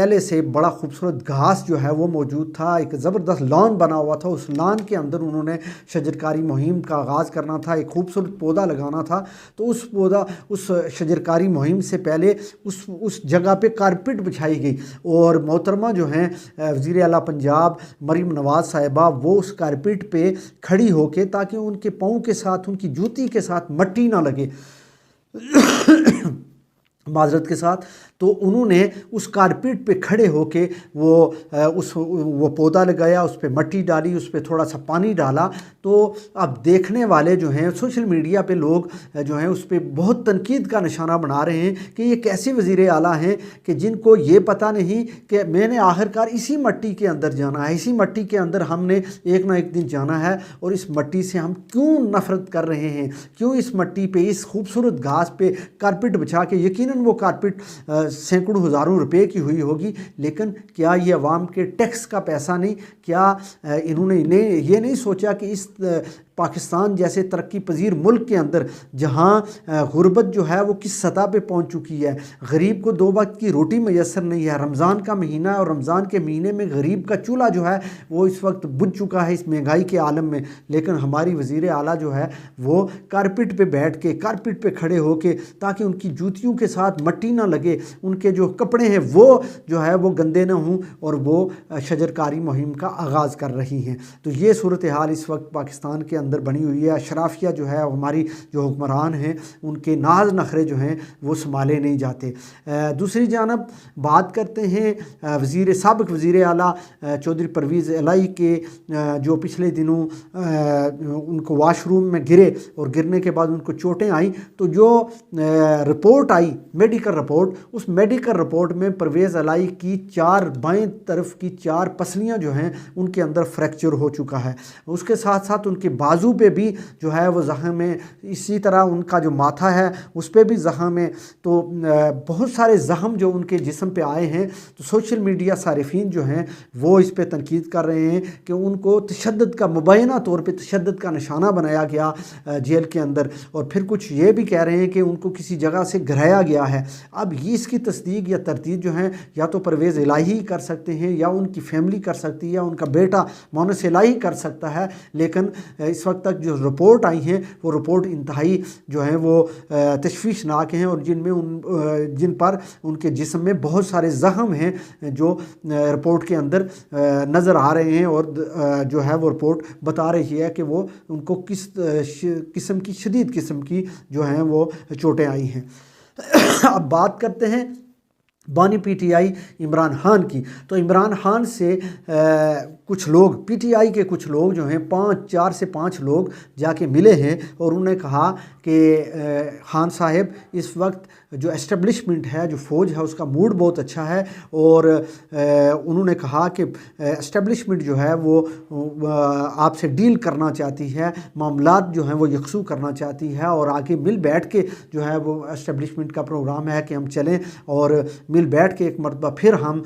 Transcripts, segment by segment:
پہلے سے بڑا خوبصورت گھاس جو ہے وہ موجود تھا، ایک زبردست لان بنا ہوا تھا، اس لان کے اندر انہوں نے شجرکاری مہم کا آغاز کرنا تھا، ایک خوبصورت پودا لگانا تھا۔ تو اس شجرکاری مہم سے پہلے اس جگہ پہ کارپٹ بچھائی گئی، اور محترمہ جو ہیں وزیر اعلیٰ پنجاب مریم نواز صاحبہ، وہ اس کارپٹ پہ کھڑی ہو کے، تاکہ ان کے پاؤں کے ساتھ، ان کی جوتی کے ساتھ مٹی نہ لگے معذرت کے ساتھ، تو انہوں نے اس کارپیٹ پہ کھڑے ہو کے وہ پودا لگایا، اس پہ مٹی ڈالی، اس پہ تھوڑا سا پانی ڈالا۔ تو اب دیکھنے والے جو ہیں سوشل میڈیا پہ لوگ جو ہیں اس پہ بہت تنقید کا نشانہ بنا رہے ہیں کہ یہ کیسے وزیر اعلیٰ ہیں کہ جن کو یہ پتہ نہیں کہ میں نے آخرکار اسی مٹی کے اندر جانا ہے، اسی مٹی کے اندر ہم نے ایک نہ ایک دن جانا ہے، اور اس مٹی سے ہم کیوں نفرت کر رہے ہیں، کیوں اس مٹی پہ، اس خوبصورت گھاس پہ کارپیٹ بچھا کے، یقیناً وہ کارپیٹ سینکڑوں ہزاروں روپے کی ہوئی ہوگی، لیکن کیا یہ عوام کے ٹیکس کا پیسہ نہیں؟ کیا انہوں نے یہ نہیں سوچا کہ اس پاکستان جیسے ترقی پذیر ملک کے اندر جہاں غربت جو ہے وہ کس سطح پہ پہنچ چکی ہے، غریب کو 2 وقت کی روٹی میسر نہیں ہے، رمضان کا مہینہ ہے، اور رمضان کے مہینے میں غریب کا چولہا جو ہے وہ اس وقت بجھ چکا ہے اس مہنگائی کے عالم میں، لیکن ہماری وزیر اعلیٰ جو ہے وہ کارپٹ پہ بیٹھ کے، کارپٹ پہ کھڑے ہو کے، تاکہ ان کی جوتیوں کے ساتھ مٹی نہ لگے، ان کے جو کپڑے ہیں وہ جو ہے وہ گندے نہ ہوں، اور وہ شجرکاری مہم کا آغاز کر رہی ہیں۔ تو یہ صورتحال اس وقت پاکستان کے اندر بنی ہوئی ہے۔ اشرافیہ جو ہے، ہماری جو حکمران ہیں، ان کے ناز نخرے جو ہیں وہ سنبھالے نہیں جاتے۔ دوسری جانب بات کرتے ہیں سابق وزیر اعلیٰ چودھری پرویز الہی کے، جو پچھلے دنوں ان کو واش روم میں گرے، اور گرنے کے بعد ان کو چوٹیں آئیں، تو جو رپورٹ آئی میڈیکل رپورٹ، اس میڈیکل رپورٹ میں پرویز الہی کی بائیں طرف کی 4 پسلیاں جو ہیں ان کے اندر فریکچر ہو چکا ہے، اس کے ساتھ ساتھ ان کے بازو پہ بھی جو ہے وہ زخم ہے، اسی طرح ان کا جو ماتھا ہے اس پہ بھی زخم ہے۔ تو بہت سارے زخم جو ان کے جسم پہ آئے ہیں، تو سوشل میڈیا صارفین جو ہیں وہ اس پہ تنقید کر رہے ہیں کہ ان کو تشدد کا، مبینہ طور پہ تشدد کا نشانہ بنایا گیا جیل کے اندر، اور پھر کچھ یہ بھی کہہ رہے ہیں کہ ان کو کسی جگہ سے گھرایا گیا ہے۔ اب یہ اس کی تصدیق یا تردید جو ہیں یا تو پرویز الہی کر سکتے ہیں، یا ان کی فیملی کر سکتی ہے، یا ان کا بیٹا مونس الہی کر سکتا ہے، لیکن اس وقت تک جو رپورٹ آئی ہیں وہ رپورٹ انتہائی جو ہیں وہ تشویشناک ہیں، اور جن پر ان کے جسم میں بہت سارے زخم ہیں جو رپورٹ کے اندر نظر آ رہے ہیں، اور جو ہے وہ رپورٹ بتا رہی ہے کہ وہ ان کو کس قسم کی، شدید قسم کی جو ہیں وہ چوٹیں آئی ہیں۔ اب بات کرتے ہیں بانی P T I Imran Khan کی۔ تو عمران خان سے کچھ لوگ، پی ٹی آئی کے کچھ لوگ جو ہیں 4 سے 5 لوگ جا کے ملے ہیں، اور انہوں نے کہا کہ خان صاحب اس وقت جو اسٹیبلشمنٹ ہے، جو فوج ہے، اس کا موڈ بہت اچھا ہے، اور انہوں نے کہا کہ اسٹیبلشمنٹ جو ہے وہ آپ سے ڈیل کرنا چاہتی ہے، معاملات جو ہیں وہ یکسو کرنا چاہتی ہے، اور آگے مل بیٹھ کے جو ہے وہ اسٹیبلشمنٹ کا پروگرام ہے کہ ہم چلیں اور مل بیٹھ کے ایک مرتبہ پھر ہم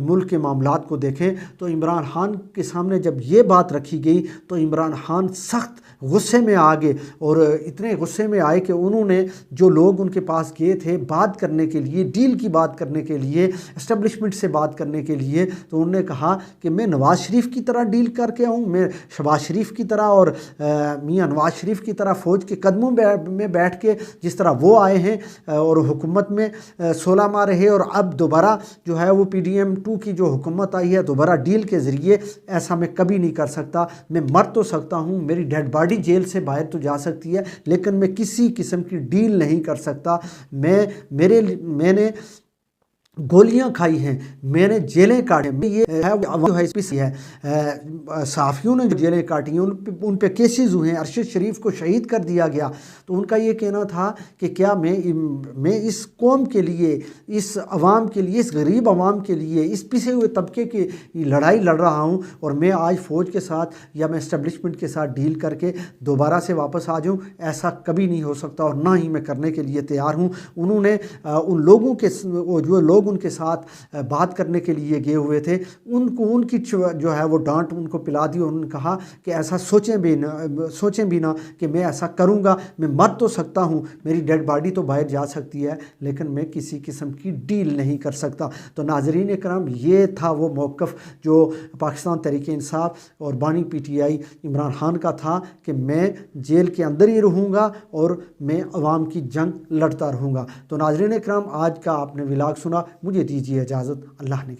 ملک کے معاملات کو دیکھیں۔ تو عمران خان کے سامنے جب یہ بات رکھی گئی تو عمران خان سخت غصے میں آ گئے، اور اتنے غصے میں آئے کہ انہوں نے جو لوگ ان کے پاس گئے تھے بات کرنے کے لیے، ڈیل کی بات کرنے کے لیے، اسٹیبلشمنٹ سے بات کرنے کے لیے، تو انہوں نے کہا کہ میں نواز شریف کی طرح ڈیل کر کے آؤں، میں شہباز شریف کی طرح اور میاں نواز شریف کی طرح فوج کے قدموں میں بیٹھ کے جس طرح وہ آئے ہیں اور حکومت میں 16 ماہ رہے، اور اب دوبارہ جو ہے وہ PDM-2 کی جو حکومت آئی ہے دوبارہ ڈیل کے ذریعے، ایسا میں کبھی نہیں کر سکتا۔ میں مر تو سکتا ہوں، میری ڈیڈ باڈی جیل سے باہر تو جا سکتی ہے، لیکن میں کسی قسم کی ڈیل نہیں کر سکتا۔ میں نے گولیاں کھائی ہیں، میں نے جیلیں کاٹی ہیں، یہ ہے صحافیوں نے جو جیلیں کاٹی ہیں ان پہ کیسز ہوئے ہیں، ارشد شریف کو شہید کر دیا گیا۔ تو ان کا یہ کہنا تھا کہ کیا میں اس قوم کے لیے، اس عوام کے لیے، اس غریب عوام کے لیے، اس پسے ہوئے طبقے کی لڑائی لڑ رہا ہوں، اور میں آج فوج کے ساتھ یا میں اسٹیبلشمنٹ کے ساتھ ڈیل کر کے دوبارہ سے واپس آ جاؤں؟ ایسا کبھی نہیں ہو سکتا، اور نہ ہی میں کرنے کے لیے تیار ہوں۔ انہوں نے ان لوگوں کے جو لوگ لوگ ان کے ساتھ بات کرنے کے لیے گئے ہوئے تھے ان کی جو ہے وہ ڈانٹ ان کو پلا دی، اور انہوں نے کہا کہ ایسا سوچیں بھی نہ کہ میں ایسا کروں گا، میں مر تو سکتا ہوں، میری ڈیڈ باڈی تو باہر جا سکتی ہے، لیکن میں کسی قسم کی ڈیل نہیں کر سکتا۔ تو ناظرین اکرام، یہ تھا وہ موقف جو پاکستان تحریک انصاف اور بانی P T I Imran Khan کا تھا کہ میں جیل کے اندر ہی رہوں گا اور میں عوام کی جنگ لڑتا رہوں گا۔ تو ناظرین اکرام، آج کا آپ نے ولاگ سنا، مجھے دیجیے اجازت، اللہ نے